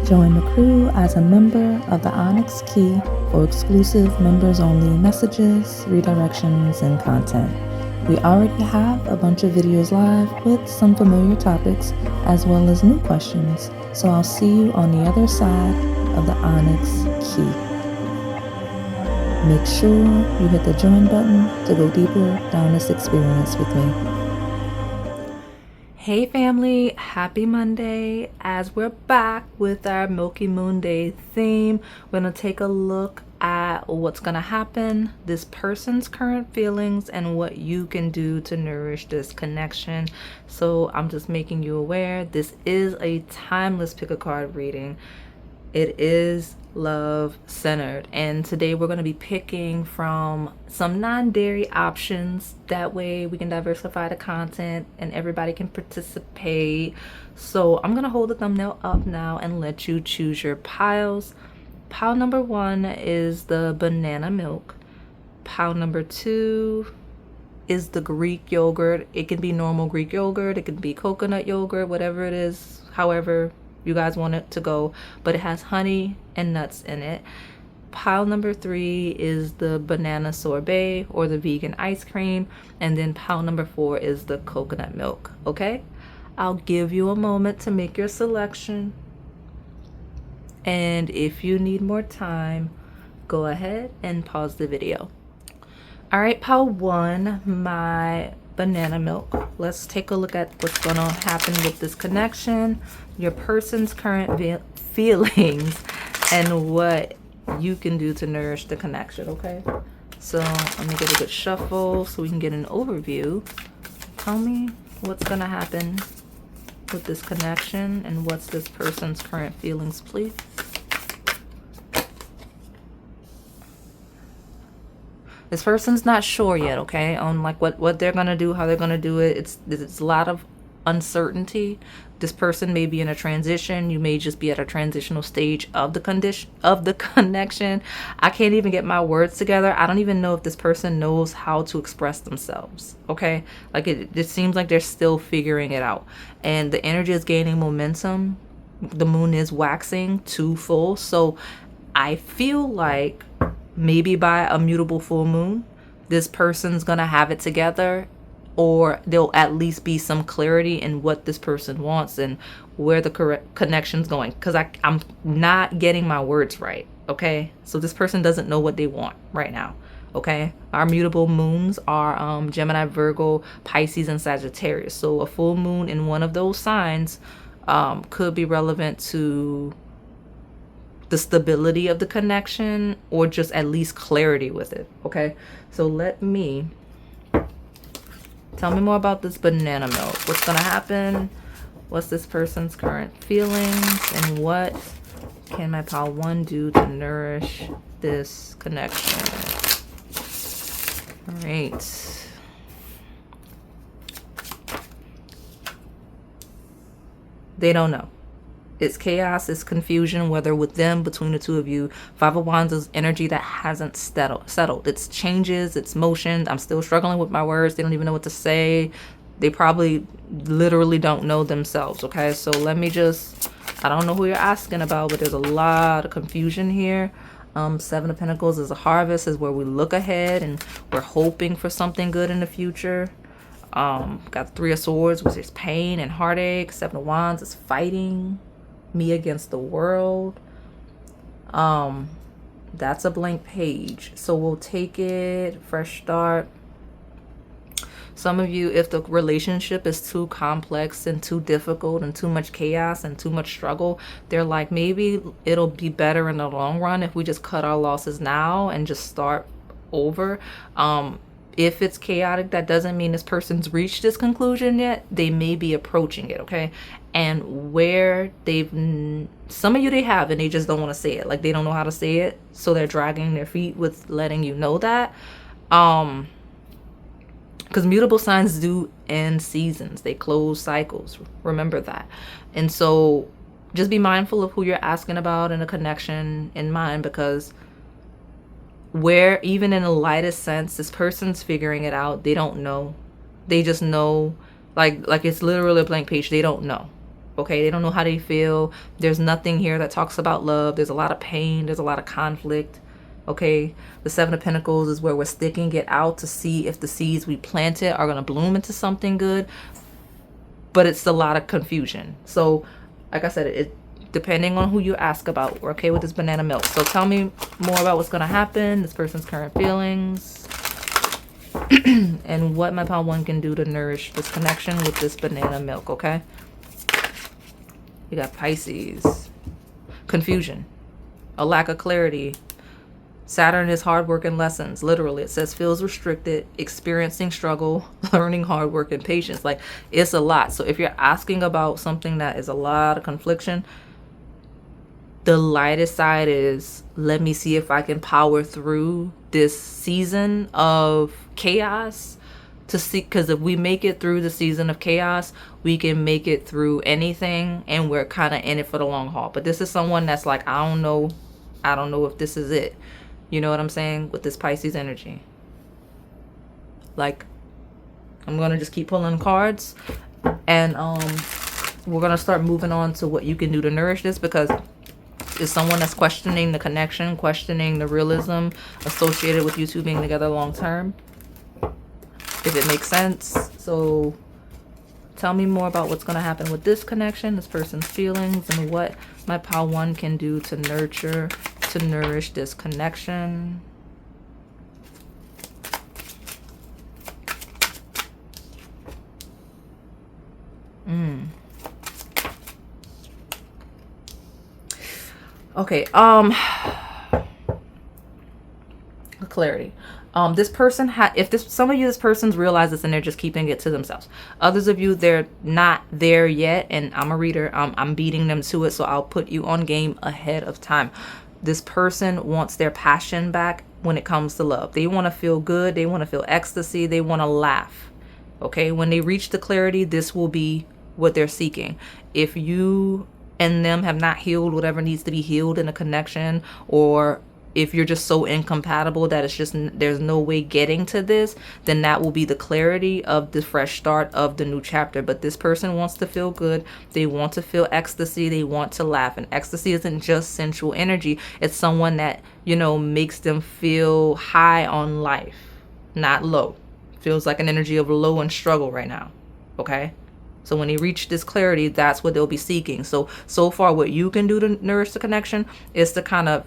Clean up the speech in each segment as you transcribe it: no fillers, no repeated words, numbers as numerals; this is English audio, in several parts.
Join the crew as a member of the Onyx Key for exclusive members-only messages, redirections, and content. We already have a bunch of videos live with some familiar topics as well as new questions, so I'll see you on the other side of the Onyx Key. Make sure you hit the join button to go deeper down this experience with me. Hey family, happy Monday. As we're back with our Milky Moon Day theme, we're going to take a look at what's going to happen, this person's current feelings, and what you can do to nourish this connection. So I'm just making you aware, this is a timeless pick a card reading. It is love centered, and today we're going to be picking from some non-dairy options. That way we can diversify the content and everybody can participate. So I'm going to hold the thumbnail up now and let you choose your piles. Pile number 1 is the banana milk. Pile number 2 is the Greek yogurt. It can be normal Greek yogurt, it can be coconut yogurt, whatever it is, however you guys want it to go, but it has honey and nuts in it. Pile number 3 is the banana sorbet or the vegan ice cream, and then pile number 4 is the coconut milk. Okay, I'll give you a moment to make your selection, and if you need more time, go ahead and pause the video. All right, pile 1, my banana milk. Let's take a look at what's going to happen with this connection, your person's current feelings, and what you can do to nourish the connection. Okay, so let me get a good shuffle so we can get an overview. Tell me what's going to happen with this connection and what's this person's current feelings, please. This person's not sure yet, okay, on like what they're gonna do, how they're gonna do it. It's a lot of uncertainty. This person may be in a transition. You may just be at a transitional stage of the connection. I can't even get my words together. I don't even know if this person knows how to express themselves. Okay, like it seems like they're still figuring it out, and the energy is gaining momentum. The moon is waxing to full, so I feel like maybe by a mutable full moon, this person's gonna have it together, or there'll at least be some clarity in what this person wants and where the correct connection's going, because I'm not getting my words right. Okay, so this person doesn't know what they want right now. Okay, our mutable moons are Gemini, Virgo, Pisces, and Sagittarius. So a full moon in one of those signs could be relevant to the stability of the connection, or just at least clarity with it. Okay, so tell me more about this banana milk. What's gonna happen? What's this person's current feelings, and what can my pile 1 do to nourish this connection? All right, they don't know. It's chaos, it's confusion, whether with them, between the two of you. 5 of Wands is energy that hasn't settled. It's changes, it's motions. I'm still struggling with my words. They don't even know what to say. They probably literally don't know themselves. Okay, so let me just, I don't know who you're asking about, but there's a lot of confusion here. 7 of Pentacles is a harvest, is where we look ahead and we're hoping for something good in the future. Got 3 of Swords, which is pain and heartache. 7 of Wands is fighting, me against the world. That's a blank page, so we'll take it. Fresh start. Some of you, if the relationship is too complex and too difficult and too much chaos and too much struggle, they're like, maybe it'll be better in the long run if we just cut our losses now and just start over. If it's chaotic, that doesn't mean this person's reached this conclusion yet. They may be approaching it. Okay, and where some of you, they have, and they just don't want to say it. Like, they don't know how to say it, so they're dragging their feet with letting you know that. Because mutable signs do end seasons, they close cycles, remember that. And so just be mindful of who you're asking about in a connection in mind, because where even in the lightest sense, this person's figuring it out. They don't know, they just know, like it's literally a blank page. They don't know. Okay, they don't know how they feel. There's nothing here that talks about love. There's a lot of pain. There's a lot of conflict. Okay, the Seven of Pentacles is where we're sticking it out to see if the seeds we planted are going to bloom into something good. But it's a lot of confusion. So, like I said, it depending on who you ask about, we're okay with this banana milk. So tell me more about what's going to happen, this person's current feelings, and what my pile one can do to nourish this connection with this banana milk, okay? You got Pisces, confusion, a lack of clarity. Saturn is hard work and lessons. Literally, it says feels restricted, experiencing struggle, learning hard work and patience. Like, it's a lot. So if you're asking about something that is a lot of confliction, the lightest side is, let me see if I can power through this season of chaos to see, because if we make it through the season of chaos, we can make it through anything, and we're kind of in it for the long haul. But this is someone that's like, I don't know if this is it. You know what I'm saying? With this Pisces energy. Like, I'm going to just keep pulling cards. And we're going to start moving on to what you can do to nourish this. Because it's someone that's questioning the connection, questioning the realism associated with you two being together long term. If it makes sense. So tell me more about what's going to happen with this connection, this person's feelings, and what my pile one can do to nurture, to nourish this connection. Okay, clarity. This person some of you, this person's realized this and they're just keeping it to themselves. Others of you, they're not there yet, and I'm a reader. I'm beating them to it, so I'll put you on game ahead of time. This person wants their passion back when it comes to love. They want to feel good. They want to feel ecstasy. They want to laugh. Okay, when they reach the clarity, this will be what they're seeking. If you and them have not healed whatever needs to be healed in a connection, or if you're just so incompatible that it's just there's no way getting to this, then that will be the clarity of the fresh start of the new chapter. But this person wants to feel good. They want to feel ecstasy. They want to laugh. And ecstasy isn't just sensual energy. It's someone that, you know, makes them feel high on life, not low. Feels like an energy of low and struggle right now. Okay? So when they reach this clarity, that's what they'll be seeking. So far, what you can do to nourish the connection is to kind of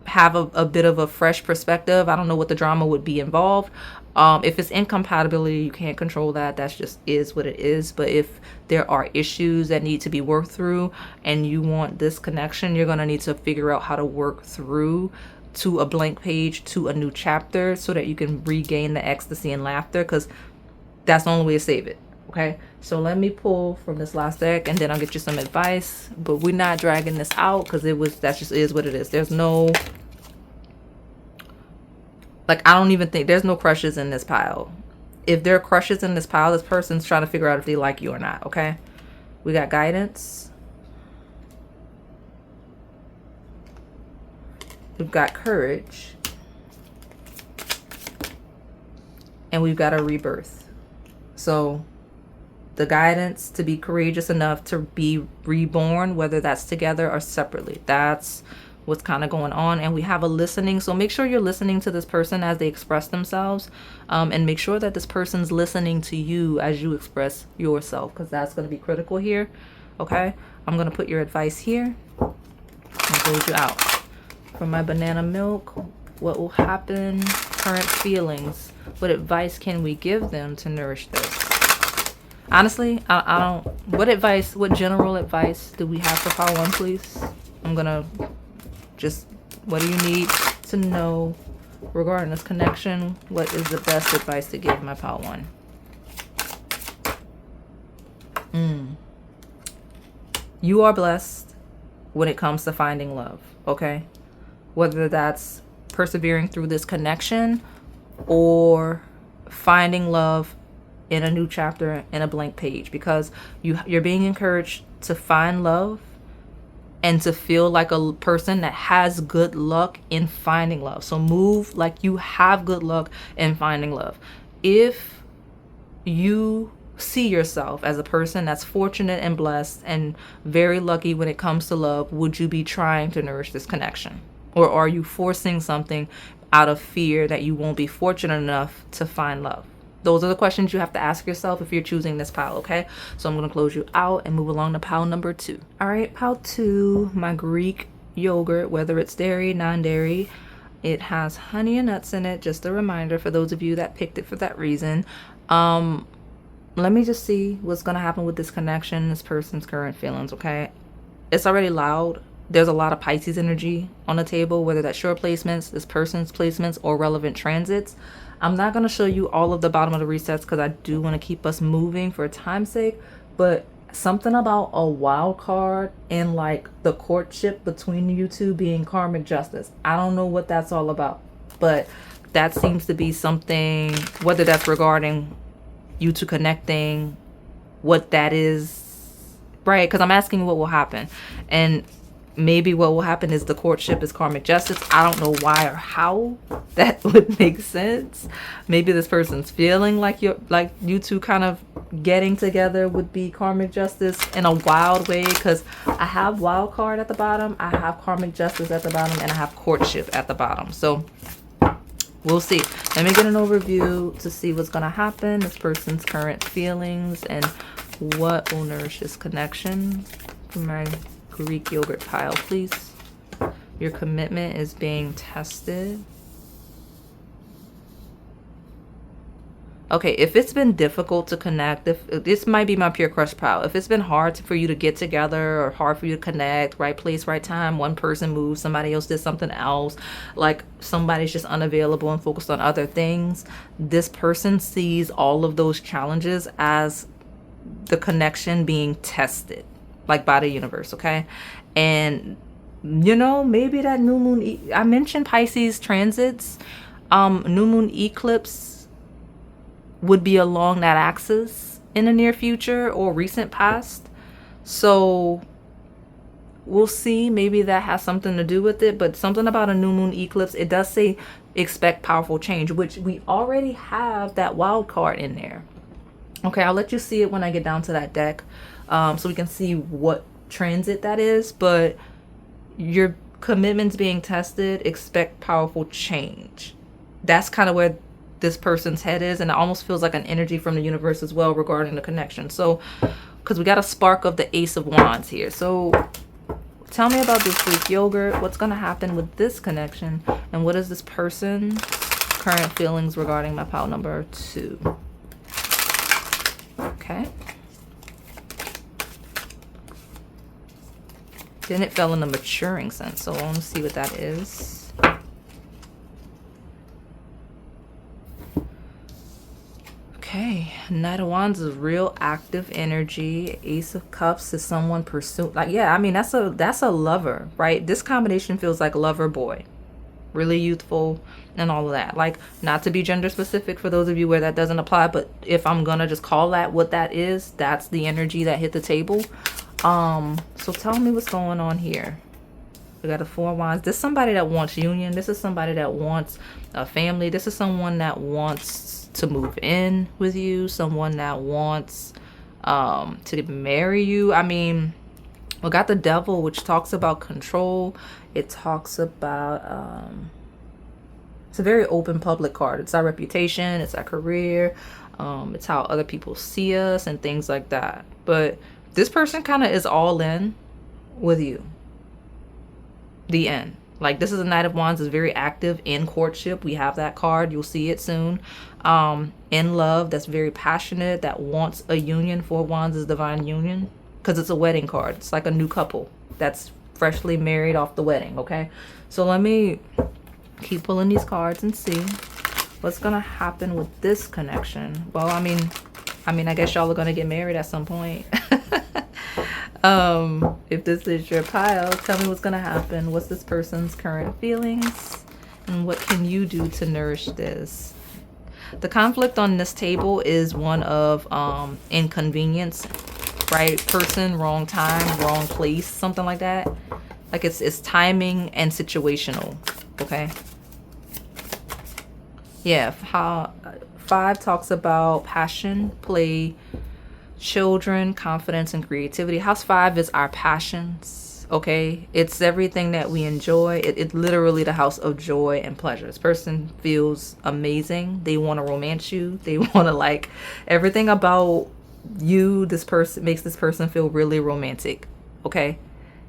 have a bit of a fresh perspective. I don't know what the drama would be involved. If it's incompatibility, you can't control that. That's just is what it is. But if there are issues that need to be worked through and you want this connection, you're going to need to figure out how to work through to a blank page, to a new chapter, so that you can regain the ecstasy and laughter, because that's the only way to save it. Okay, so let me pull from this last deck and then I'll get you some advice. But we're not dragging this out because that just is what it is. There's no, like, I don't even think there's no crushes in this pile. If there are crushes in this pile, this person's trying to figure out if they like you or not. Okay, we got guidance. We've got courage. And we've got a rebirth. So the guidance to be courageous enough to be reborn, whether that's together or separately. That's what's kind of going on. And we have a listening. So make sure you're listening to this person as they express themselves. And make sure that this person's listening to you as you express yourself, because that's going to be critical here. Okay, I'm going to put your advice here and close you out. For my banana milk, what will happen? Current feelings. What advice can we give them to nourish this? Honestly, I don't. What general advice do we have for pile one, please? I'm gonna just, what do you need to know regarding this connection? What is the best advice to give my pile one? You are blessed when it comes to finding love, okay? Whether that's persevering through this connection or finding love in a new chapter in a blank page, because you're being encouraged to find love and to feel like a person that has good luck in finding love. So move like you have good luck in finding love. If you see yourself as a person that's fortunate and blessed and very lucky when it comes to love, would you be trying to nourish this connection? Or are you forcing something out of fear that you won't be fortunate enough to find love? Those are the questions you have to ask yourself if you're choosing this pile, okay? So I'm going to close you out and move along to pile number 2. All right, pile 2, my Greek yogurt, whether it's dairy, non-dairy, it has honey and nuts in it. Just a reminder for those of you that picked it for that reason. Let me just see what's going to happen with this connection, this person's current feelings, okay? It's already loud. There's a lot of Pisces energy on the table, whether that's your placements, this person's placements, or relevant transits. I'm not going to show you all of the bottom of the resets because I do want to keep us moving for time's sake, but something about a wild card in like the courtship between you two being karmic justice. I don't know what that's all about, but that seems to be something, whether that's regarding you two connecting, what that is, right? Because I'm asking what will happen, and maybe what will happen is the courtship is karmic justice. I don't know why or how that would make sense. Maybe this person's feeling like you two kind of getting together would be karmic justice in a wild way, because I have wild card at the bottom, I have karmic justice at the bottom, and I have courtship at the bottom. So we'll see. Let me get an overview to see what's going to happen, this person's current feelings, and what will nourish this connection. For my Greek yogurt pile, please. Your commitment is being tested. Okay, if it's been difficult to connect, if this might be my pure crush pile, if it's been hard for you to get together or hard for you to connect, right place, right time, one person moved, somebody else did something else, like somebody's just unavailable and focused on other things, this person sees all of those challenges as the connection being tested, like by the universe, okay? And you know, maybe that new moon, I mentioned Pisces transits, new moon eclipse would be along that axis in the near future or recent past. So we'll see, maybe that has something to do with it, but something about a new moon eclipse, it does say expect powerful change, which we already have that wild card in there. Okay, I'll let you see it when I get down to that deck, so we can see what transit that is. But your commitment's being tested, expect powerful change. That's kind of where this person's head is, and it almost feels like an energy from the universe as well regarding the connection. So, because we got a spark of the Ace of Wands here. So tell me about this Greek yogurt. What's going to happen with this connection, and what is this person's current feelings regarding my pile number 2? Okay. Then it fell in the maturing sense, so I want to see what that is. Okay, Knight of Wands is real active energy. Ace of Cups is someone pursuing, like, yeah, I mean, that's a lover, right? This combination feels like lover boy, really youthful and all of that. Like, not to be gender specific for those of you where that doesn't apply, but if I'm gonna just call that what that is, that's the energy that hit the table. So tell me what's going on here. We got a 4 of Wands. This is somebody that wants union. This is somebody that wants a family. This is someone that wants to move in with you, someone that wants to marry you. I mean, we got the Devil, which talks about control. It talks about it's a very open public card. It's our reputation, it's our career, it's how other people see us and things like that. But this person kind of is all in with you. The end. Like, this is a Knight of Wands, is very active in courtship. We have that card. You'll see it soon. In love, that's very passionate, that wants a union. 4 of Wands is divine union because it's a wedding card. It's like a new couple that's freshly married off the wedding, okay? So let me keep pulling these cards and see what's going to happen with this connection. Well, I mean, I guess y'all are going to get married at some point. If this is your pile, tell me what's going to happen. What's this person's current feelings? And what can you do to nourish this? The conflict on this table is one of inconvenience. Right person, wrong time, wrong place, something like that. Like it's timing and situational. Okay. Yeah, how 5 talks about passion, play, children, confidence, and creativity. House 5 is our passions. Okay, it's everything that we enjoy. It's literally the house of joy and pleasure. This person feels amazing. They want to romance you. They want to, like, everything about you, this person makes this person feel really romantic. Okay,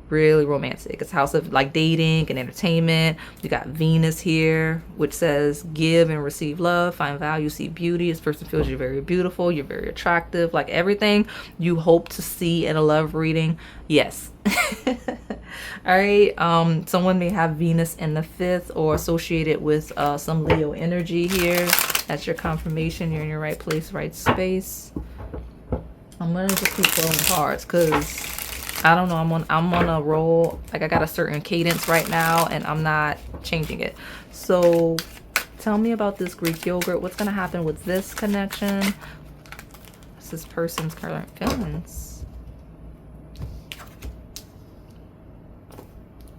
really romantic. It's house of like dating and entertainment. You got Venus here, which says give and receive love, find value, see beauty. This person feels you're very beautiful, you're very attractive, like everything you hope to see in a love reading. Yes. All right. Someone may have Venus in the 5th or associated with some Leo energy here. That's your confirmation. You're in your right place, right space. I'm gonna just keep pulling cards because I don't know, I'm on a roll. Like, I got a certain cadence right now and I'm not changing it. So tell me about this Greek yogurt. What's gonna happen with this connection? What's this person's current feelings?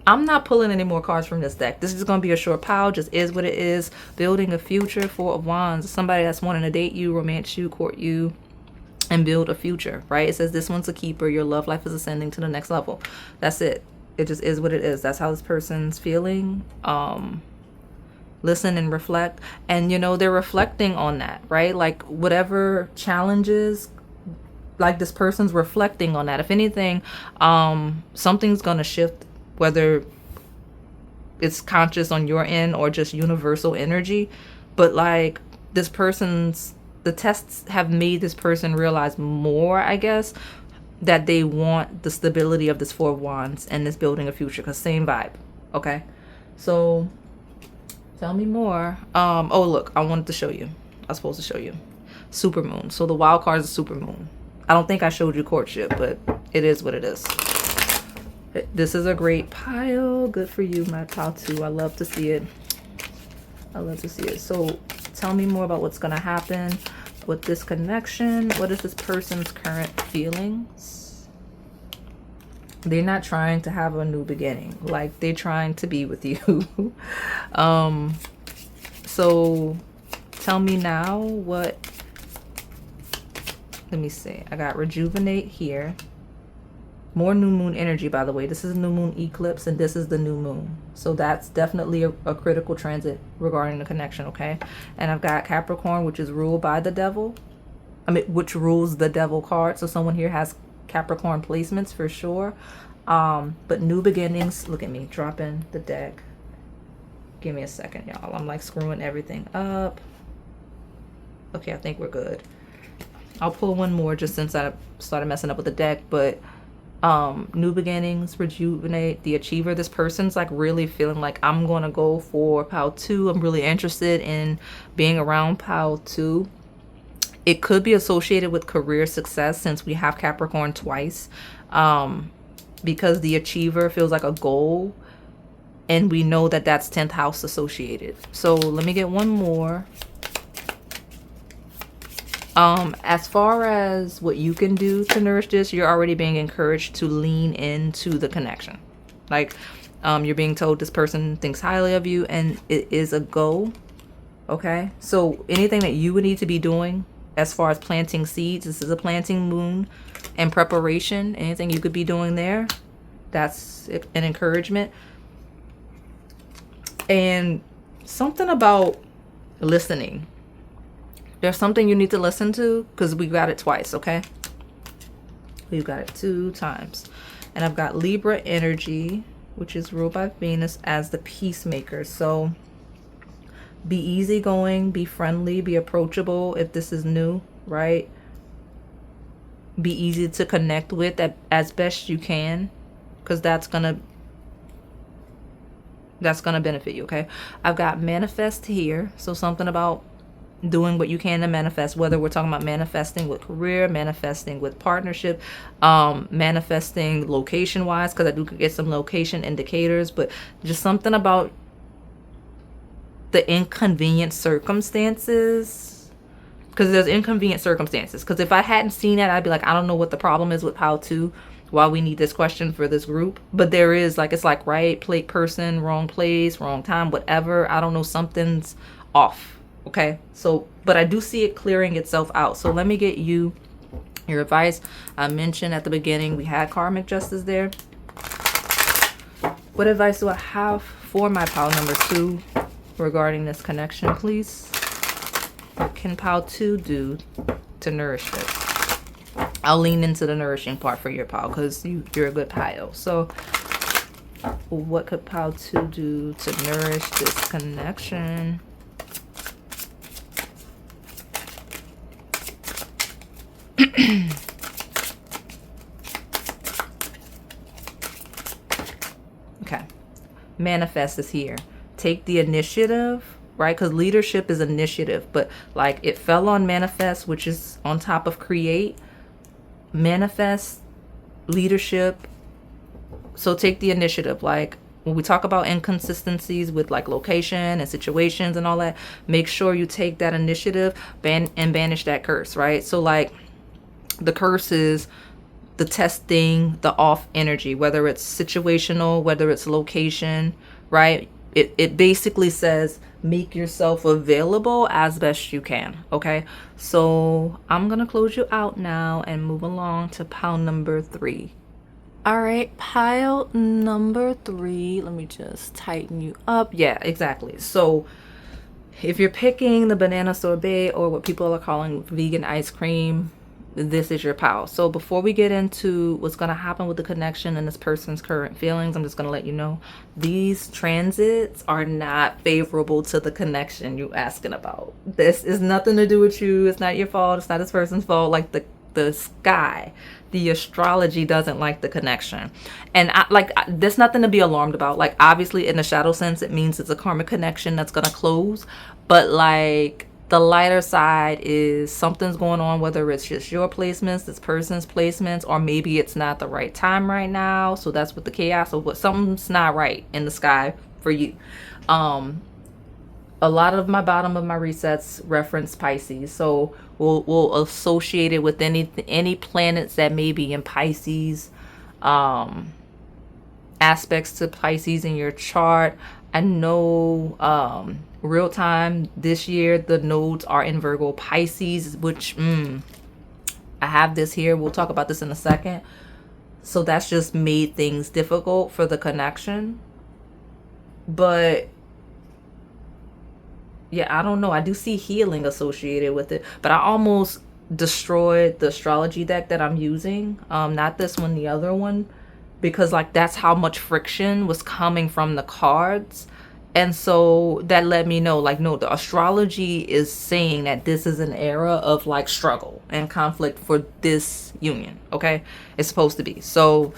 I'm not pulling any more cards from this deck. This is gonna be a short pile, just is what it is. Building a future, 4 of Wands. Somebody that's wanting to date you, romance you, court you, and build a future, right? It says this one's a keeper. Your love life is ascending to the next level. That's it. It just is what it is. That's how this person's feeling. Listen and reflect. And, you know, they're reflecting on that, right? Like, whatever challenges, like, this person's reflecting on that. If anything, something's going to shift, whether it's conscious on your end or just universal energy. But, like, this person's, the tests have made this person realize more, I guess, that they want the stability of this 4 of Wands and this building a future, because same vibe. Okay, so tell me more. Oh, look, I wanted to show you. I was supposed to show you super moon. So the wild card is a super moon. I don't think I showed you courtship, but it is what it is. This is a great pile. Good for you, my pile 2. I love to see it. I love to see it. So tell me more about what's going to happen with this connection. What is this person's current feelings? They're not trying to have a new beginning. Like, they're trying to be with you. So tell me now what, let me see. I got rejuvenate here. More new moon energy, by the way. This is a new moon eclipse and this is the new moon. So that's definitely a critical transit regarding the connection, okay? And I've got Capricorn, which is ruled by the devil. I mean, which rules the devil card. So someone here has Capricorn placements for sure. But new beginnings. Look at me dropping the deck. Give me a second, y'all. I'm like screwing everything up. Okay, I think we're good. I'll pull one more just since I started messing up with the deck, but new beginnings, rejuvenate, the achiever. This person's like really feeling like, I'm going to go for pile 2. I'm really interested in being around pile 2. It could be associated with career success since we have Capricorn twice, because the achiever feels like a goal and we know that that's 10th house associated. So let me get one more. As far as what you can do to nourish this, you're already being encouraged to lean into the connection. Like, you're being told this person thinks highly of you and it is a go. Okay, so anything that you would need to be doing as far as planting seeds, this is a planting moon, and preparation, anything you could be doing there, that's an encouragement. And something about listening. There's something you need to listen to because we got it twice, okay? We've got it 2 times. And I've got Libra energy, which is ruled by Venus, as the peacemaker. So be easygoing, be friendly, be approachable if this is new, right? Be easy to connect with as best you can, because that's gonna benefit you, okay? I've got manifest here. So something about doing what you can to manifest, whether we're talking about manifesting with career, manifesting with partnership, manifesting location wise, because I do get some location indicators, but just something about the inconvenient circumstances, because there's inconvenient circumstances. Because if I hadn't seen that, I'd be like, I don't know what the problem is with how to, why we need this question for this group. But there is, like, it's like right person, wrong place, wrong time, whatever. I don't know, something's off. Okay, so, but I do see it clearing itself out. So let me get you Your advice, I mentioned at the beginning, we had karmic justice there. What advice do I have for my pile number 2 regarding this connection, please? What can pile 2 do to nourish this? I'll lean into the nourishing part for your pile because you're a good pile. So what could pile 2 do to nourish this connection? Okay, manifest is here. Take the initiative, right? Because leadership is initiative, but like it fell on manifest, which is on top of create. Manifest, leadership. So take the initiative. Like when we talk about inconsistencies with like location and situations and all that, make sure you take that initiative and banish that curse, right? So like the curse is the testing, the off energy, whether it's situational, whether it's location, right? It basically says make yourself available as best you can. Okay, so I'm gonna close you out now and move along to pile number 3. All right, pile number 3, let me just tighten you up. Yeah, exactly. So if you're picking the banana sorbet, or what people are calling vegan ice cream, this is your pile. So before we get into what's going to happen with the connection and this person's current feelings, I'm just going to let you know these transits are not favorable to the connection you asking about. This is nothing to do with you. It's not your fault. It's not this person's fault. Like the sky, the astrology doesn't like the connection. And there's nothing to be alarmed about. Like obviously in the shadow sense, it means it's a karmic connection that's going to close. But like the lighter side is something's going on, whether it's just your placements, this person's placements, or maybe it's not the right time right now. So that's with the chaos of what something's not right in the sky for you. A lot of my bottom of my resets reference Pisces. So we'll associate it with any planets that may be in Pisces, aspects to Pisces in your chart. I know real time this year the nodes are in Virgo Pisces, which I have this here. We'll talk about this in a second. So that's just made things difficult for the connection. But yeah, I don't know. I do see healing associated with it, but I almost destroyed the astrology deck that I'm using. Not this one, the other one, because like that's how much friction was coming from the cards. And so that let me know, like, no, the astrology is saying that this is an era of like struggle and conflict for this union. Okay, it's supposed to be. So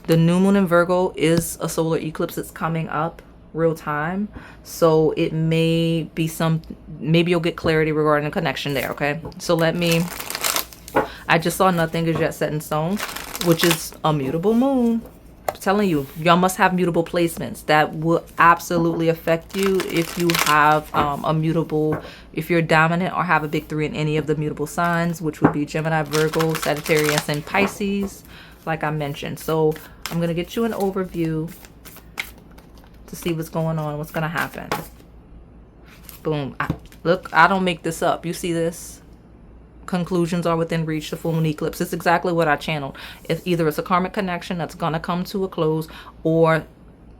the new moon in Virgo is a solar eclipse that's coming up real time. So it may be maybe you'll get clarity regarding the connection there. Okay, so I just saw nothing is yet set in stone, which is a mutable moon. I'm telling you, y'all must have mutable placements that will absolutely affect you if you have if you're dominant or have a big 3 in any of the mutable signs, which would be Gemini, Virgo, Sagittarius, and Pisces, like I mentioned. So I'm going to get you an overview to see what's going on, what's going to happen. Boom. Look, I don't make this up. You see this? Conclusions are within reach. The full moon eclipse. It's exactly what I channeled. It's either it's a karmic connection that's going to come to a close, or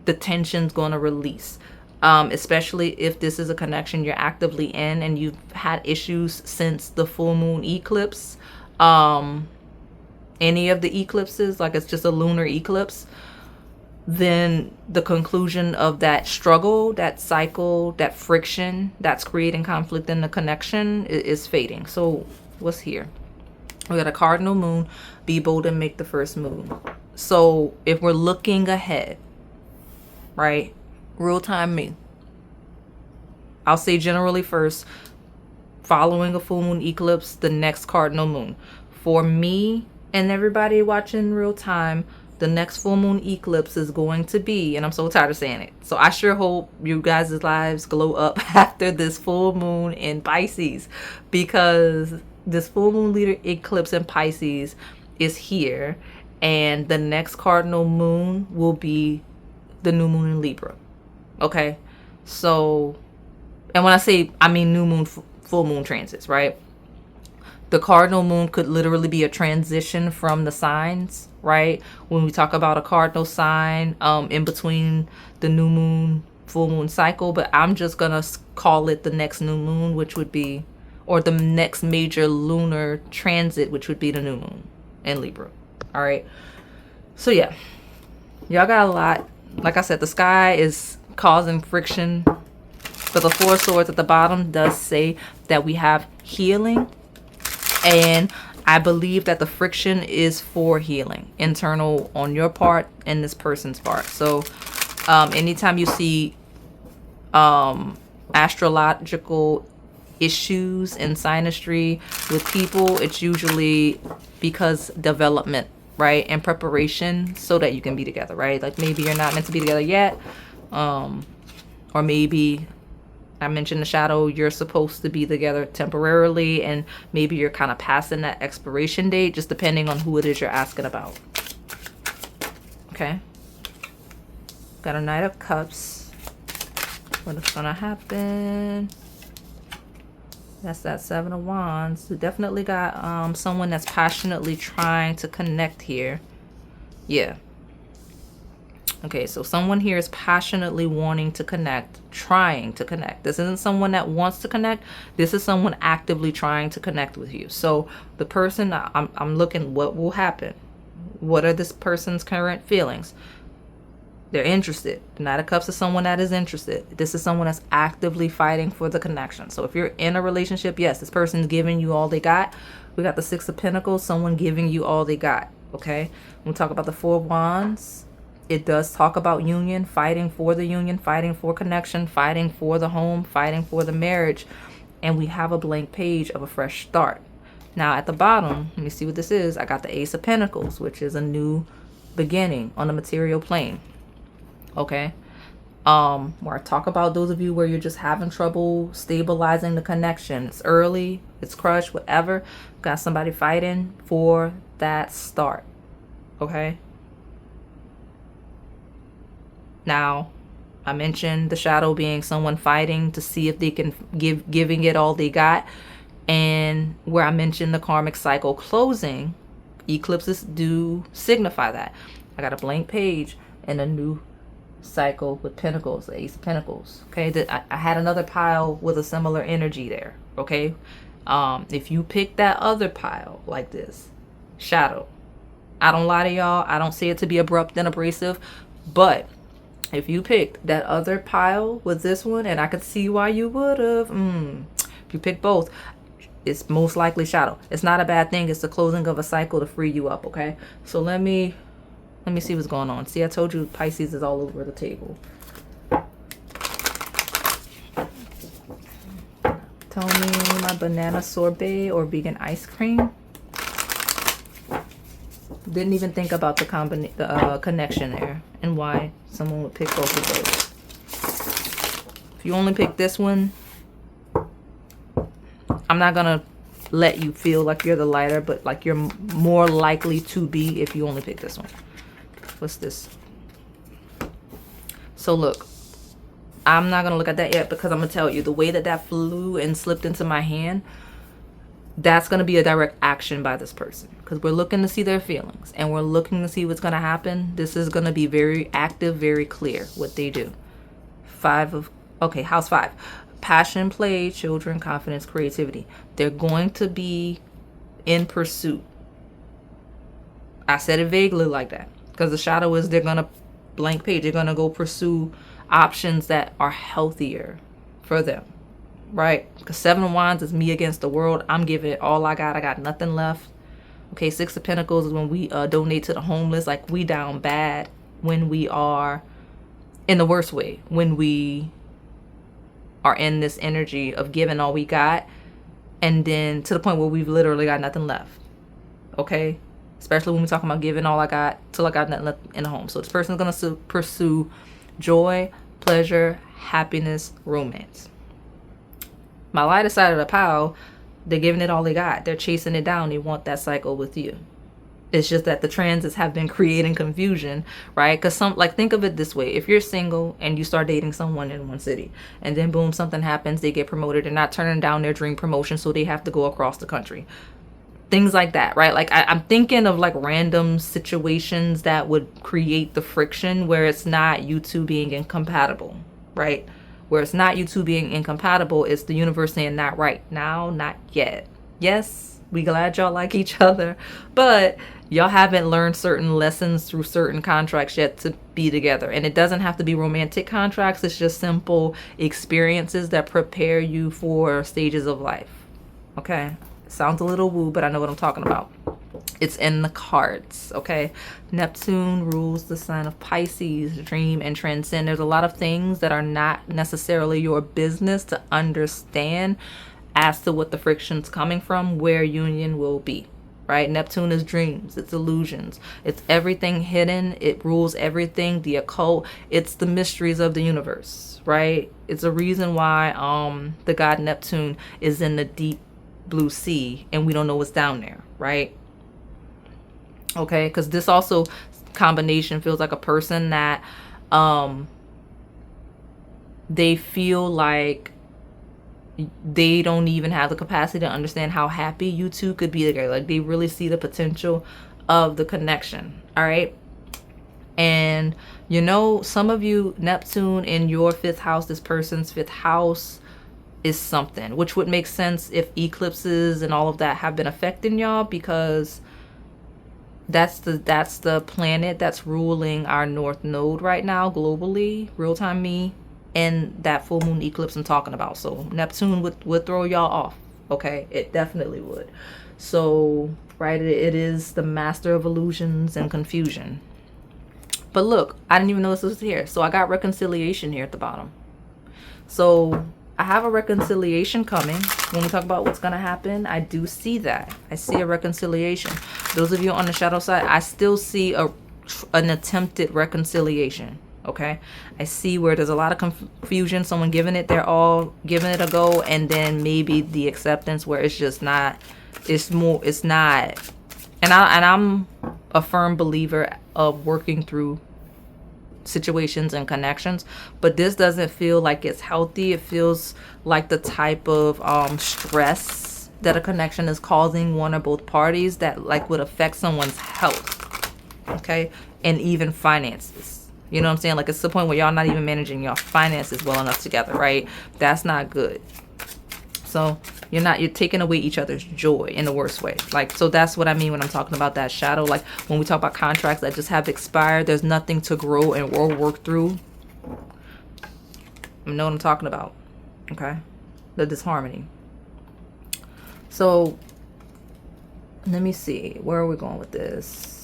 the tension's going to release. Especially if this is a connection you're actively in and you've had issues since the full moon eclipse. Any of the eclipses, like it's just a lunar eclipse, then the conclusion of that struggle, that cycle, that friction that's creating conflict in the connection is fading. So what's here? We got a cardinal moon. Be bold and make the first move. So if we're looking ahead, right? Real time me. I'll say generally first, following a full moon eclipse, the next cardinal moon. For me and everybody watching real time, the next full moon eclipse is going to be, and I'm so tired of saying it, so I sure hope you guys' lives glow up after this full moon in Pisces, because this full moon leader eclipse in Pisces is here, and the next cardinal moon will be the new moon in Libra. Okay, so, and when I say, I mean new moon, full moon transits, right? The cardinal moon could literally be a transition from the signs, right? When we talk about a cardinal sign, in between the new moon, full moon cycle, but I'm just gonna call it the next new moon, which would be, or the next major lunar transit, which would be the new moon in Libra. All right. So yeah, y'all got a lot. Like I said, the sky is causing friction, but the Four of Swords at the bottom does say that we have healing. And I believe that the friction is for healing, internal on your part and this person's part. So anytime you see astrological issues in synastry with people, it's usually because development, right? And preparation so that you can be together, right? Like maybe you're not meant to be together yet. Or maybe I mentioned the shadow, you're supposed to be together temporarily, and maybe you're kind of passing that expiration date, just depending on who it is you're asking about. Okay. Got a Knight of Cups. What is gonna happen? That's that Seven of Wands. So definitely got someone that's passionately trying to connect here. Yeah. Okay, so someone here is passionately wanting to connect, trying to connect. This isn't someone that wants to connect. This is someone actively trying to connect with you. So the person, I'm looking, what will happen? What are this person's current feelings? They're interested. The Knight of Cups is someone that is interested. This is someone that's actively fighting for the connection. So if you're in a relationship, yes, this person's giving you all they got. We got the Six of Pentacles, someone giving you all they got, okay? When we talk about the Four of Wands, it does talk about union, fighting for the union, fighting for connection, fighting for the home, fighting for the marriage. And we have a blank page of a fresh start. Now at the bottom, let me see what this is. I got the Ace of Pentacles, which is a new beginning on the material plane. Okay. Where I talk about those of you where you're just having trouble stabilizing the connection. It's early, it's crushed, whatever. Got somebody fighting for that start. Okay. Now, I mentioned the shadow being someone fighting to see if they can giving it all they got. And where I mentioned the karmic cycle closing, eclipses do signify that. I got a blank page and a new cycle with pentacles, the Ace of Pentacles. Okay, I had another pile with a similar energy there. Okay, if you pick that other pile like this, shadow, I don't lie to y'all. I don't say it to be abrupt and abrasive, but if you picked that other pile with this one, and I could see why you would have, if you pick both, it's most likely shadow. It's not a bad thing. It's the closing of a cycle to free you up. Okay, so let me see what's going on. See, I told you Pisces is all over the table. Tell me my banana sorbet or vegan ice cream. Didn't even think about the connection there and why someone would pick both of those. If you only pick this one, I'm not gonna let you feel like you're the lighter, but like you're more likely to be if you only pick this one. What's this? So look, I'm not gonna look at that yet because I'm gonna tell you the way that flew and slipped into my hand, that's going to be a direct action by this person because we're looking to see their feelings and we're looking to see what's going to happen. This is going to be very active, very clear what they do. House 5. Passion, play, children, confidence, creativity. They're going to be in pursuit. I said it vaguely like that because the shadow is they're going to blank page. They're going to go pursue options that are healthier for them. Right? Because Seven of Wands is me against the world. I'm giving it all I got. I got nothing left. Okay, Six of Pentacles is when we donate to the homeless. Like, we down bad when we are in the worst way. When we are in this energy of giving all we got. And then to the point where we've literally got nothing left. Okay? Especially when we're talking about giving all I got till I got nothing left in the home. So this person's going to pursue joy, pleasure, happiness, romance. My lighter side of the pile, they're giving it all they got. They're chasing it down. They want that cycle with you. It's just that the transits have been creating confusion, right? Because think of it this way. If you're single and you start dating someone in one city and then boom, something happens, they get promoted. They're not turning down their dream promotion, so they have to go across the country. things like that, right? Like I'm thinking of like random situations that would create the friction where it's not you two being incompatible, right? Where it's not you two being incompatible, it's the universe saying not right now, not yet. Yes, we glad y'all like each other, but y'all haven't learned certain lessons through certain contracts yet to be together. And it doesn't have to be romantic contracts. It's just simple experiences that prepare you for stages of life. Okay? Sounds a little woo, but I know what I'm talking about. It's in the cards, okay? Neptune rules the sign of Pisces, dream and transcend. There's a lot of things that are not necessarily your business to understand as to what the friction's coming from, where union will be, right? Neptune is dreams, it's illusions, it's everything hidden, it rules everything, the occult, it's the mysteries of the universe, right? It's a reason why the god Neptune is in the deep blue sea and we don't know what's down there, right? Okay, because this also combination feels like a person that they feel like they don't even have the capacity to understand how happy you two could be together. Like they really see the potential of the connection. All right. And you know, some of you, Neptune in your 5th house, this person's 5th house is something, which would make sense if eclipses and all of that have been affecting y'all, because that's the planet that's ruling our north node right now globally, real-time me, and that full moon eclipse I'm talking about. So Neptune would throw y'all off. Okay, it definitely would. So right, it is the master of illusions and confusion. But look, I didn't even know this was here. So I got reconciliation here at the bottom. So I have a reconciliation coming. When we talk about what's going to happen, I do see that. I see a reconciliation. Those of you on the shadow side, I still see an attempted reconciliation. Okay, I see where there's a lot of confusion, someone giving it their all, giving it a go, and then maybe the acceptance where it's just not, it's not. And I'm a firm believer of working through situations and connections, but this doesn't feel like it's healthy. It feels like the type of stress that a connection is causing one or both parties that like would affect someone's health, okay, and even finances. You know what I'm saying? Like it's the point where y'all not even managing your finances well enough together, right? That's not good. So you're taking away each other's joy in the worst way. Like, so that's what I mean when I'm talking about that shadow. Like when we talk about contracts that just have expired, there's nothing to grow and or work through. I know what I'm talking about. Okay. The disharmony. So let me see. Where are we going with this?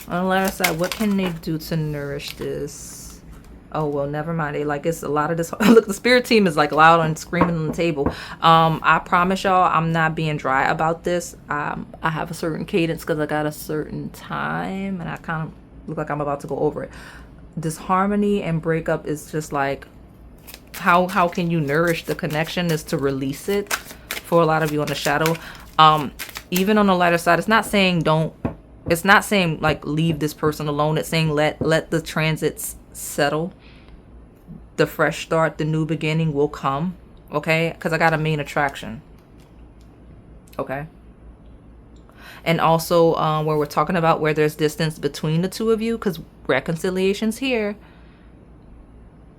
On the left side, what can they do to nourish this? Oh, well, never mind. They like, it's a lot of this. Look, the spirit team is like loud and screaming on the table. I promise y'all, I'm not being dry about this. I have a certain cadence because I got a certain time and I kind of look like I'm about to go over it. Disharmony and breakup is just like, how can you nourish the connection is to release it for a lot of you on the shadow. Even on the lighter side, it's not saying it's not saying like leave this person alone. It's saying let the transits settle. The fresh start, the new beginning will come. Okay, because I got a main attraction. Okay. And also where we're talking about where there's distance between the two of you, because reconciliation's here.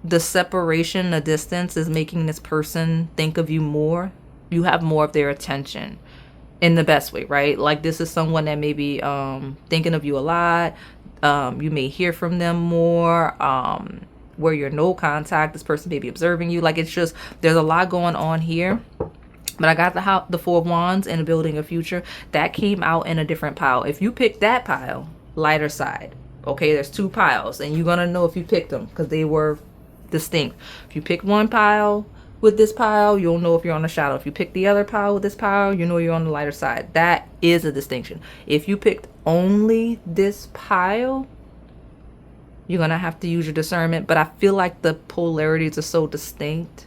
The separation, the distance is making this person think of you more. You have more of their attention. In the best way, right? Like this is someone that may be thinking of you a lot. You may hear from them more. Where you're no contact, this person may be observing you. Like it's just, there's a lot going on here. But I got the 4 of Wands and building a future. That came out in a different pile. If you pick that pile, lighter side, okay, there's 2 piles. And you're going to know if you picked them because they were distinct. If you pick one pile with this pile, you'll know if you're on the shadow. If you pick the other pile with this pile, you know you're on the lighter side. That is a distinction. If you picked only this pile, you're going to have to use your discernment. But I feel like the polarities are so distinct.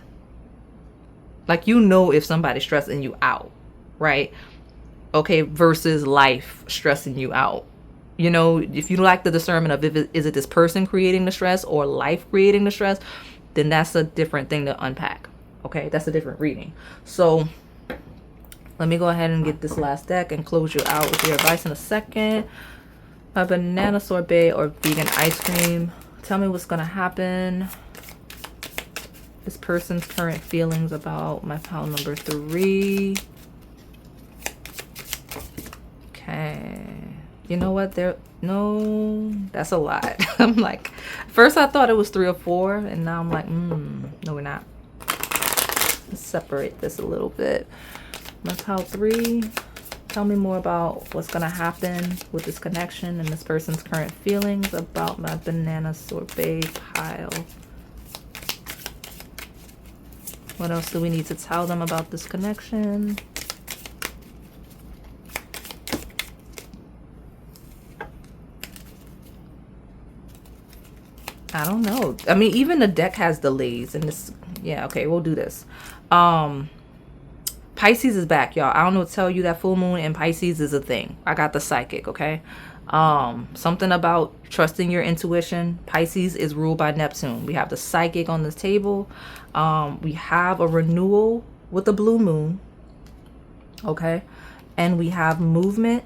Like, you know if somebody's stressing you out, right? Okay, versus life stressing you out. You know, if you like the discernment of is it this person creating the stress or life creating the stress, then that's a different thing to unpack. Okay, that's a different reading. So Let me go ahead and get this last deck and close you out with your advice in a second. My banana sorbet or vegan ice cream. Tell me what's gonna happen. This person's current feelings about my pile number 3. Okay. You know what? No, that's a lot. I'm like, first I thought it was 3 or 4, and now I'm like, no, we're not. Let's separate this a little bit. My pile 3. Tell me more about what's gonna happen with this connection and this person's current feelings about my banana sorbet pile. What else do we need to tell them about this connection? I don't know. I mean, even the deck has delays and this. Yeah, okay, we'll do this. Pisces is back, y'all. I don't know what to tell you. That full moon in Pisces is a thing. I got the psychic, okay? Something about trusting your intuition. Pisces is ruled by Neptune. We have the psychic on this table. We have a renewal with the blue moon, okay? And we have movement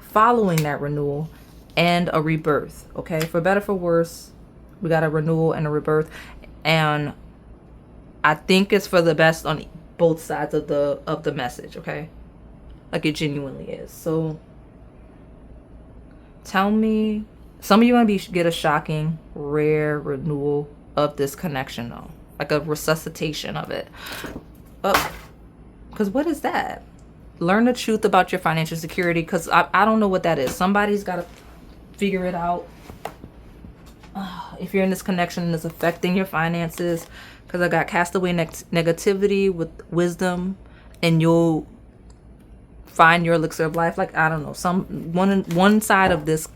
following that renewal and a rebirth, okay? For better, for worse, we got a renewal and a rebirth, and I think it's for the best on both sides of the message, okay? Like it genuinely is. So tell me, some of you gonna get a shocking, rare renewal of this connection, though, like a resuscitation of it. Because what is that? Learn the truth about your financial security, because I don't know what that is. Somebody's got to figure it out. If you're in this connection and it's affecting your finances, because I got castaway negativity with wisdom, and you'll find your elixir of life. Like, I don't know, one side of this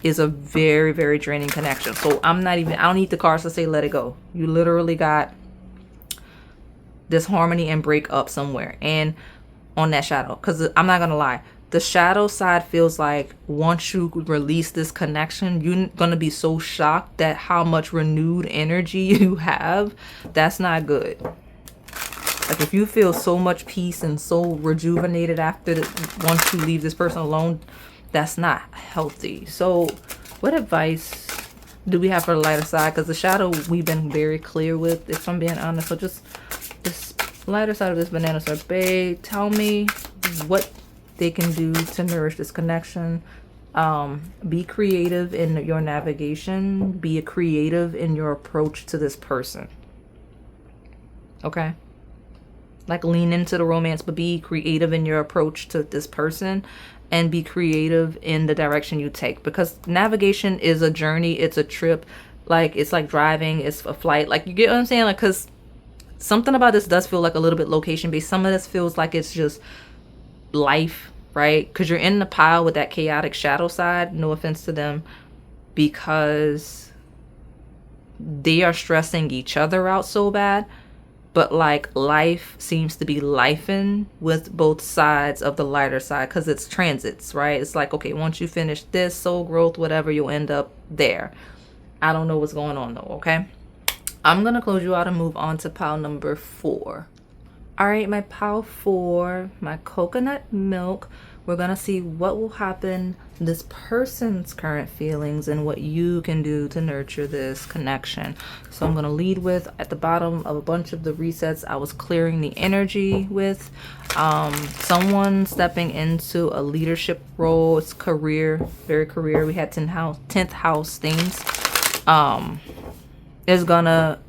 is a very, very draining connection. So I don't need the cards to say let it go. You literally got disharmony and break up somewhere, and on that shadow, because I'm not gonna lie, the shadow side feels like once you release this connection, you're gonna be so shocked at how much renewed energy you have. That's not good. Like, if you feel so much peace and so rejuvenated after once you leave this person alone, that's not healthy. So what advice do we have for the lighter side? Because the shadow we've been very clear with, if I'm being honest. So just this lighter side of this banana sorbet, tell me what they can do to nourish this connection. Be creative in your navigation. Be creative in your approach to this person. Okay? Like, lean into the romance, but be creative in your approach to this person, and be creative in the direction you take, because navigation is a journey. It's a trip. Like, it's like driving. It's a flight. Like, you get what I'm saying? Like, because something about this does feel like a little bit location based. Some of this feels like it's just life, right? Because you're in the pile with that chaotic shadow side. No offense to them, because they are stressing each other out so bad. But like, life seems to be lifing with both sides of the lighter side, because it's transits, right? It's like, okay, once you finish this soul growth, whatever, you'll end up there. I don't know what's going on though, okay? I'm gonna close you out and move on to pile number 4. All right, my pile 4, my coconut milk. We're gonna see what will happen, this person's current feelings, and what you can do to nurture this connection. So I'm gonna lead with, at the bottom of a bunch of the resets I was clearing the energy with, someone stepping into a leadership role. It's career, very career. We had 10th house things. Is gonna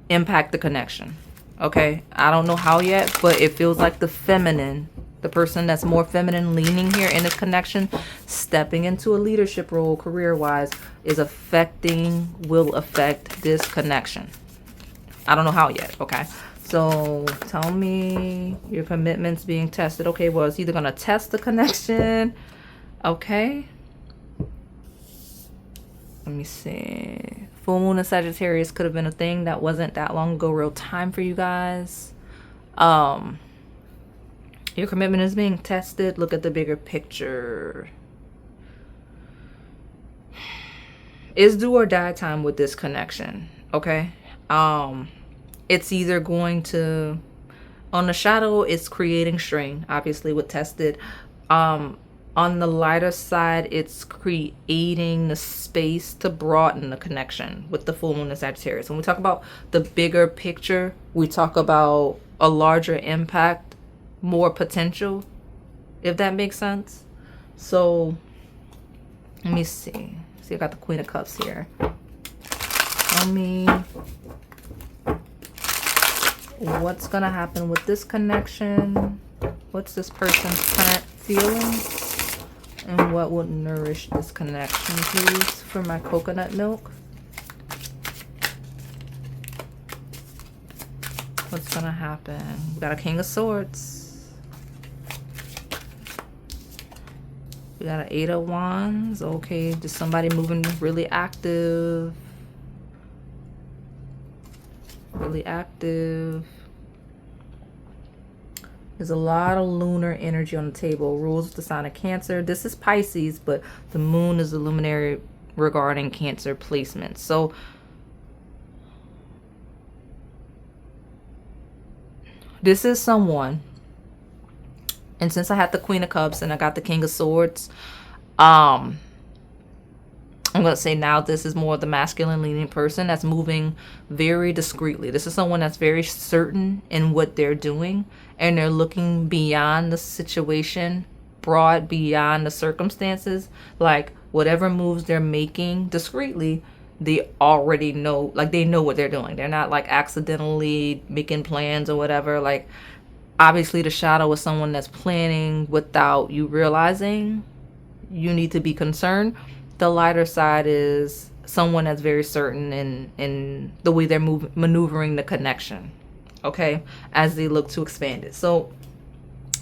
impact the connection. Okay, I don't know how yet, but it feels like the feminine, the person that's more feminine leaning here in this connection, stepping into a leadership role career-wise, will affect this connection. I don't know how yet, okay? So tell me your commitments being tested. Okay, well, it's either going to test the connection. Okay. Let me see. Full moon in Sagittarius could have been a thing that wasn't that long ago, real time for you guys. Your commitment is being tested. Look at the bigger picture. It's do or die time with this connection, okay? It's either going to On the shadow, it's creating strain, obviously with tested. On the lighter side, it's creating the space to broaden the connection with the full moon in Sagittarius. When we talk about the bigger picture, we talk about a larger impact, more potential, if that makes sense. So let me see. See, I got the Queen of Cups here. Tell me what's gonna happen with this connection. What's this person's current feeling? And what would nourish this connection, please, for my coconut milk? What's gonna happen? We got a King of Swords. We got an 8 of Wands. Okay, just somebody moving really active. Really active. There's a lot of lunar energy on the table. Rules with the sign of Cancer. This is Pisces, but the moon is the luminary regarding Cancer placement. So this is someone, and since I had the Queen of Cups and I got the King of Swords, I'm going to say now this is more the masculine leaning person that's moving very discreetly. This is someone that's very certain in what they're doing, and they're looking beyond the situation, broad beyond the circumstances. Like whatever moves they're making discreetly, they already know, like they know what they're doing. They're not like accidentally making plans or whatever. Like obviously the shadow is someone that's planning without you realizing. You need to be concerned. The lighter side is someone that's very certain in the way they're maneuvering the connection, okay, as they look to expand it. So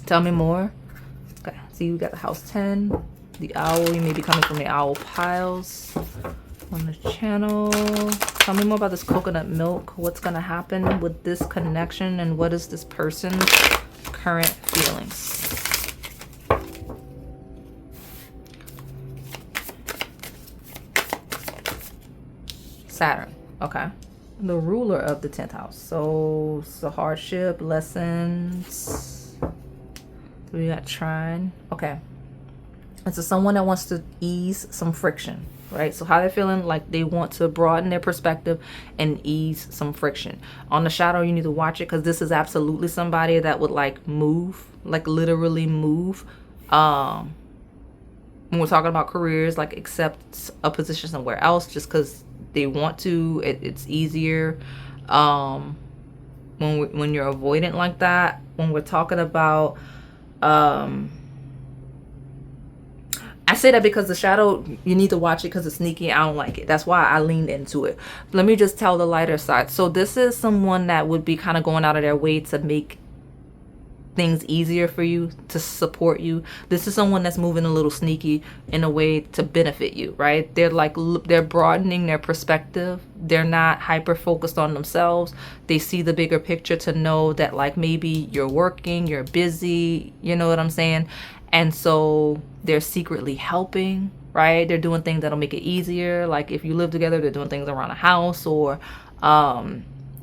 tell me more. Okay, see, we got the house 10, the owl. You may be coming from the owl piles on the channel. Tell me more about this coconut milk. What's going to happen with this connection, and what is this person's current feelings? Saturn. Okay. The ruler of the 10th house. So it's a hardship, lessons. We got trine. Okay. It's a someone that wants to ease some friction, right? So how they're feeling, like they want to broaden their perspective and ease some friction. On the shadow, you need to watch it, because this is absolutely somebody that would like move, like literally move. When we're talking about careers, like accept a position somewhere else just because they want to. It's easier when you're avoidant like that. When we're talking about I say that because the shadow, you need to watch it because it's sneaky. I don't like it. That's why I leaned into it. Let me just tell the lighter side. So this is someone that would be kind of going out of their way to make things easier for you, to support you. This is someone that's moving a little sneaky in a way to benefit you, right? They're like, they're broadening their perspective. They're not hyper focused on themselves. They see the bigger picture to know that like maybe you're working, you're busy, you know what I'm saying? And so they're secretly helping, right? They're doing things that'll make it easier. Like if you live together, they're doing things around the house, or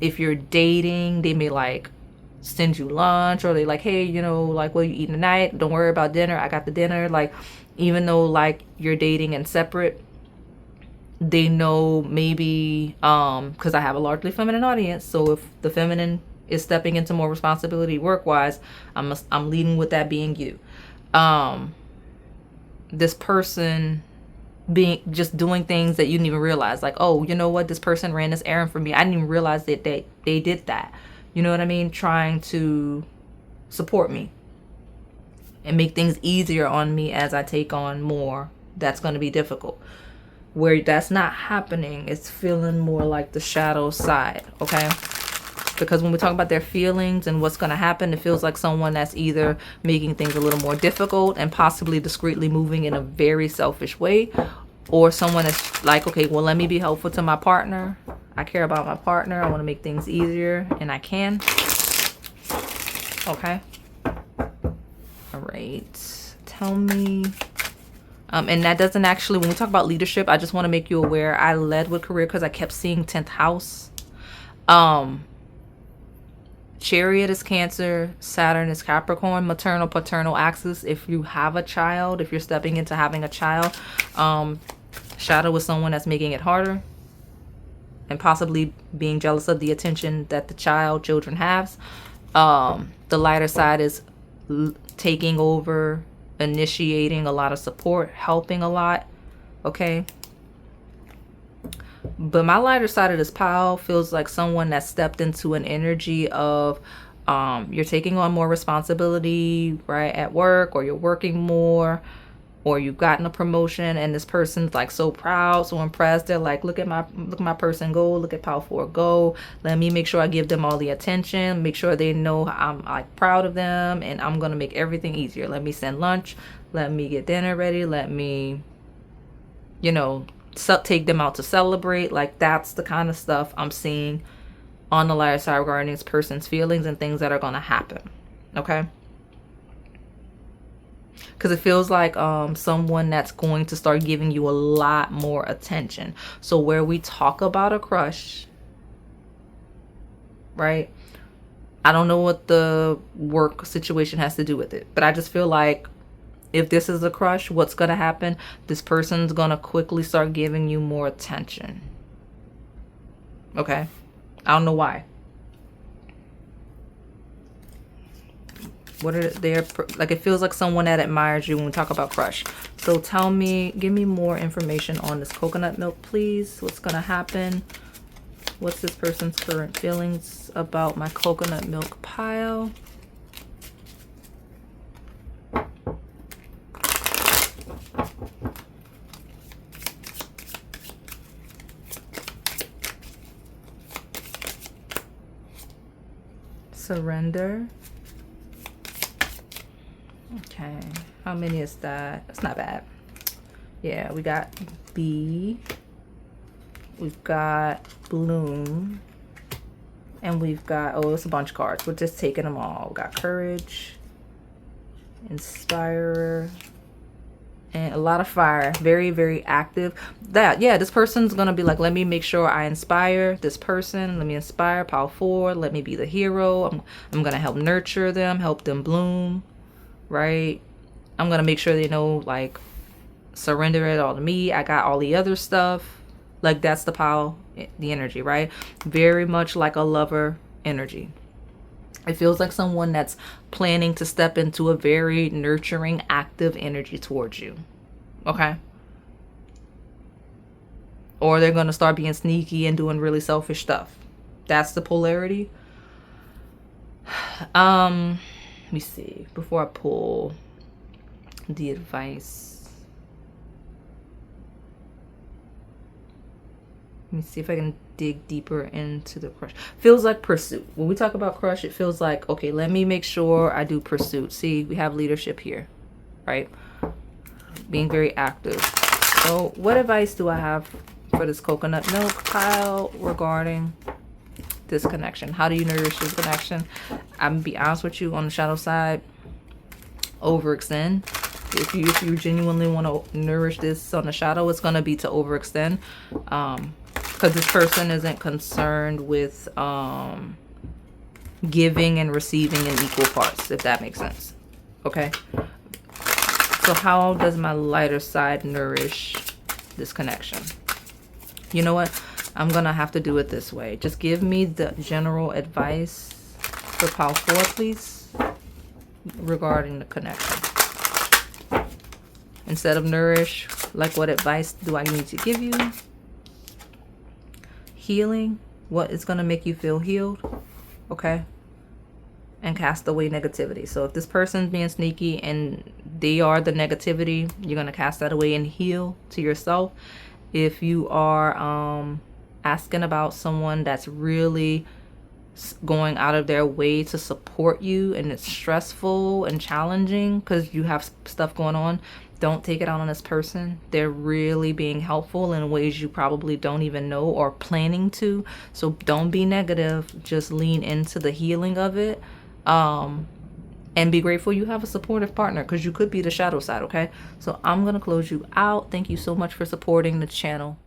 if you're dating, they may like send you lunch, or they like, hey, you know, like, what are you eating tonight? Don't worry about dinner, I got the dinner. Like even though like you're dating and separate, they know maybe because I have a largely feminine audience, so if the feminine is stepping into more responsibility work wise, I'm leading with that being you. This person being just doing things that you didn't even realize, like, oh, you know what, this person ran this errand for me, I didn't even realize that they did that. You know what I mean? Trying to support me and make things easier on me as I take on more that's going to be difficult. Where that's not happening, it's feeling more like the shadow side, okay? Because when we talk about their feelings and what's going to happen, it feels like someone that's either making things a little more difficult and possibly discreetly moving in a very selfish way, or someone that's like, okay, well, let me be helpful to my partner. I care about my partner. I want to make things easier, and I can. Okay. All right. Tell me. And that doesn't actually, when we talk about leadership, I just want to make you aware, I led with career because I kept seeing 10th house. Chariot is Cancer, Saturn is Capricorn, maternal paternal axis. If you have a child, if you're stepping into having a child, shadow is someone that's making it harder and possibly being jealous of the attention that the children has. The lighter side is taking over, initiating a lot of support, helping a lot. Okay. But my lighter side of this pile feels like someone that stepped into an energy of you're taking on more responsibility, right, at work, or you're working more, or you've gotten a promotion, and this person's like so proud, so impressed. They're like, look at my person go, look at pile 4 go. Let me make sure I give them all the attention, make sure they know I'm like proud of them, and I'm gonna make everything easier. Let me send lunch, let me get dinner ready, let me, you know, take them out to celebrate. Like, that's the kind of stuff I'm seeing on the lighter side regarding this person's feelings and things that are going to happen. Okay, because it feels like someone that's going to start giving you a lot more attention. So where we talk about a crush, right, I don't know what the work situation has to do with it, but I just feel like if this is a crush, what's going to happen? This person's going to quickly start giving you more attention. Okay? I don't know why. What are they? Like, it feels like someone that admires you when we talk about crush. So tell me, give me more information on this coconut milk, please. What's going to happen? What's this person's current feelings about my coconut milk pile? Surrender. Okay, how many is that? That's not bad. Yeah, we got B, we've got Bloom, and we've got, oh, it's a bunch of cards. We're just taking them all. We got Courage, Inspirer, and a lot of fire. Very, very active. That, yeah, this person's gonna be like, let me make sure I inspire this person. Let me inspire pile 4. Let me be the hero. I'm gonna help nurture them, help them bloom, right? I'm gonna make sure they know, like, surrender it all to me. I got all the other stuff. Like, that's the pile, the energy, right? Very much like a lover energy. It feels like someone that's planning to step into a very nurturing, active energy towards you. Okay? Or they're going to start being sneaky and doing really selfish stuff. That's the polarity. Let me see. Before I pull the advice. Let me see if I can dig deeper into the crush. Feels like pursuit. When we talk about crush, it feels like, okay, let me make sure I do pursuit. See, we have leadership here, right? Being very active. So what advice do I have for this coconut milk pile regarding this connection? How do you nourish this connection? I'm gonna be honest with you, on the shadow side, overextend. If you genuinely want to nourish this on the shadow, it's going to be to overextend. Because this person isn't concerned with giving and receiving in equal parts, if that makes sense. Okay? So how does my lighter side nourish this connection? You know what? I'm going to have to do it this way. Just give me the general advice for pile 4, please, regarding the connection. Instead of nourish, like, what advice do I need to give you? Healing, what is going to make you feel healed? Okay? And cast away negativity. So if this person's being sneaky and they are the negativity, you're going to cast that away and heal to yourself. If you are asking about someone that's really going out of their way to support you and it's stressful and challenging because you have stuff going on, don't take it out on this person. They're really being helpful in ways you probably don't even know or planning to. So don't be negative. Just lean into the healing of it. And be grateful you have a supportive partner, because you could be the shadow side, okay? So I'm going to close you out. Thank you so much for supporting the channel.